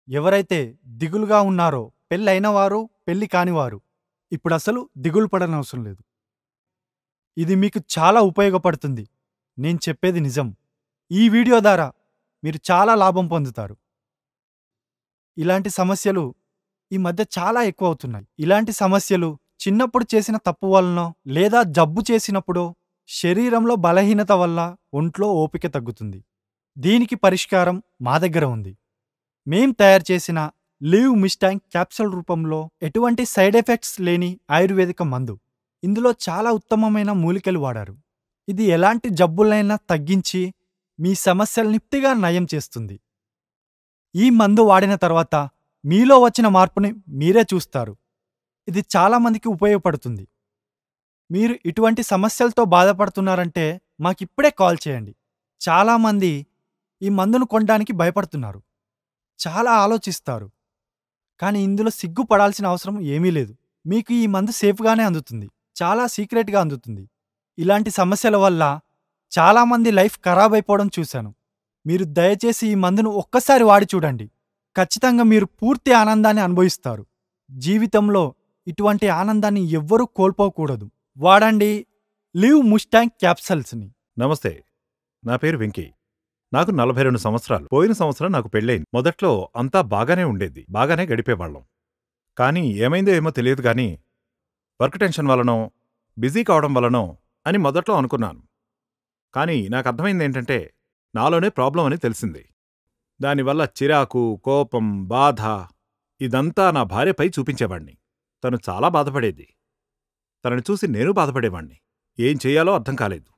ఎవరైతే దిగులుగా ఉన్నారో పెళ్ళైన వారు, పెళ్లి కానివారు ఇప్పుడసలు దిగులు పడనవసరం లేదు. ఇది మీకు చాలా ఉపయోగపడుతుంది. నేను చెప్పేది నిజం. ఈ వీడియో ద్వారా మీరు చాలా లాభం పొందుతారు. ఇలాంటి సమస్యలు ఈ మధ్య చాలా ఎక్కువవుతున్నాయి. ఇలాంటి సమస్యలు చిన్నప్పుడు చేసిన తప్పు వలనో లేదా జబ్బు చేసినప్పుడో, శరీరంలో బలహీనత వల్ల ఒంట్లో ఓపిక తగ్గుతుంది. దీనికి పరిష్కారం మా దగ్గర ఉంది. మేం తయారు చేసిన లివ్ మిస్టాంగ్ క్యాప్సూల్ రూపంలో ఎటువంటి సైడ్ ఎఫెక్ట్స్ లేని ఆయుర్వేదిక మందు. ఇందులో చాలా ఉత్తమమైన మూలికలు వాడారు. ఇది ఎలాంటి జబ్బులైనా తగ్గించి మీ సమస్యల్ని పూర్తిగా నయం చేస్తుంది. ఈ మందు వాడిన తర్వాత మీలో వచ్చిన మార్పుని మీరే చూస్తారు. ఇది చాలామందికి ఉపయోగపడుతుంది. మీరు ఇటువంటి సమస్యలతో బాధపడుతున్నారంటే మాకిప్పుడే కాల్ చేయండి. చాలామంది ఈ మందును కొనడానికి భయపడుతున్నారు, చాలా ఆలోచిస్తారు. కానీ ఇందులో సిగ్గుపడాల్సిన అవసరం ఏమీ లేదు. మీకు ఈ మందు సేఫ్గానే అందుతుంది, చాలా సీక్రెట్గా అందుతుంది. ఇలాంటి సమస్యల వల్ల చాలామంది లైఫ్ ఖరాబ్ అయిపోవడం చూశాను. మీరు దయచేసి ఈ మందును ఒక్కసారి వాడి చూడండి. ఖచ్చితంగా మీరు పూర్తి ఆనందాన్ని అనుభవిస్తారు. జీవితంలో ఇటువంటి ఆనందాన్ని ఎవ్వరూ కోల్పోకూడదు. వాడండి లివ్ ముస్టాంగ్ క్యాప్సల్స్ని. నమస్తే, నా పేరు వెంకీ. నాకు 42 సంవత్సరాలు. పోయిన సంవత్సరం నాకు పెళ్ళైంది. మొదట్లో అంతా బాగానే ఉండేది, బాగానే గడిపేవాళ్ళం. కానీ ఏమైందో ఏమో తెలియదు గాని వర్క్ టెన్షన్ వలనో, బిజీ కావడం వలనో అని మొదట్లో అనుకున్నాను. కానీ నాకు అర్థమైందేంటంటే నాలోనే ప్రాబ్లం అని తెలిసింది. దానివల్ల చిరాకు, కోపం, బాధ ఇదంతా నా భార్యపై చూపించేవాణ్ణి. తను చాలా బాధపడేది. తనని చూసి నేను బాధపడేవాణ్ణి. ఏం చెయ్యాలో అర్థం కాలేదు.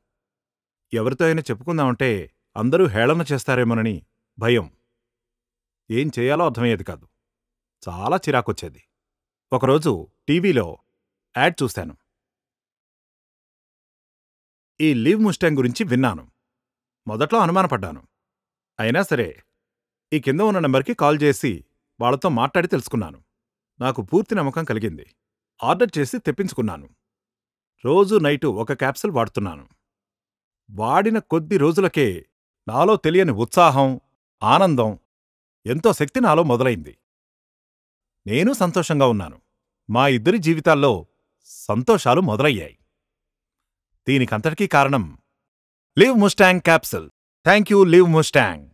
ఎవరితో అయినా చెప్పుకుందామంటే అందరూ హేళన చేస్తారేమోనని భయం. ఏం చెయ్యాలో అర్థమయ్యేది కాదు. చాలా చిరాకొచ్చేది. ఒకరోజు టీవీలో యాడ్ చూశాను. ఈ లివ్ ముస్టాంగ్ గురించి విన్నాను. మొదట్లో అనుమానపడ్డాను. అయినా సరే ఈ కింద ఉన్న నెంబర్కి కాల్ చేసి వాళ్లతో మాట్లాడి తెలుసుకున్నాను. నాకు పూర్తి నమ్మకం కలిగింది. ఆర్డర్ చేసి తెప్పించుకున్నాను. రోజూ నైటు ఒక క్యాప్సూల్ వాడుతున్నాను. వాడిన కొద్ది రోజులకే నాలో తెలియని ఉత్సాహం, ఆనందం, ఎంతో శక్తి నాలో మొదలైంది. నేను సంతోషంగా ఉన్నాను. మా ఇద్దరి జీవితాల్లో సంతోషాలు మొదలయ్యాయి. దీనికంతటికీ కారణం live Mustang capsule. Thank you live Mustang.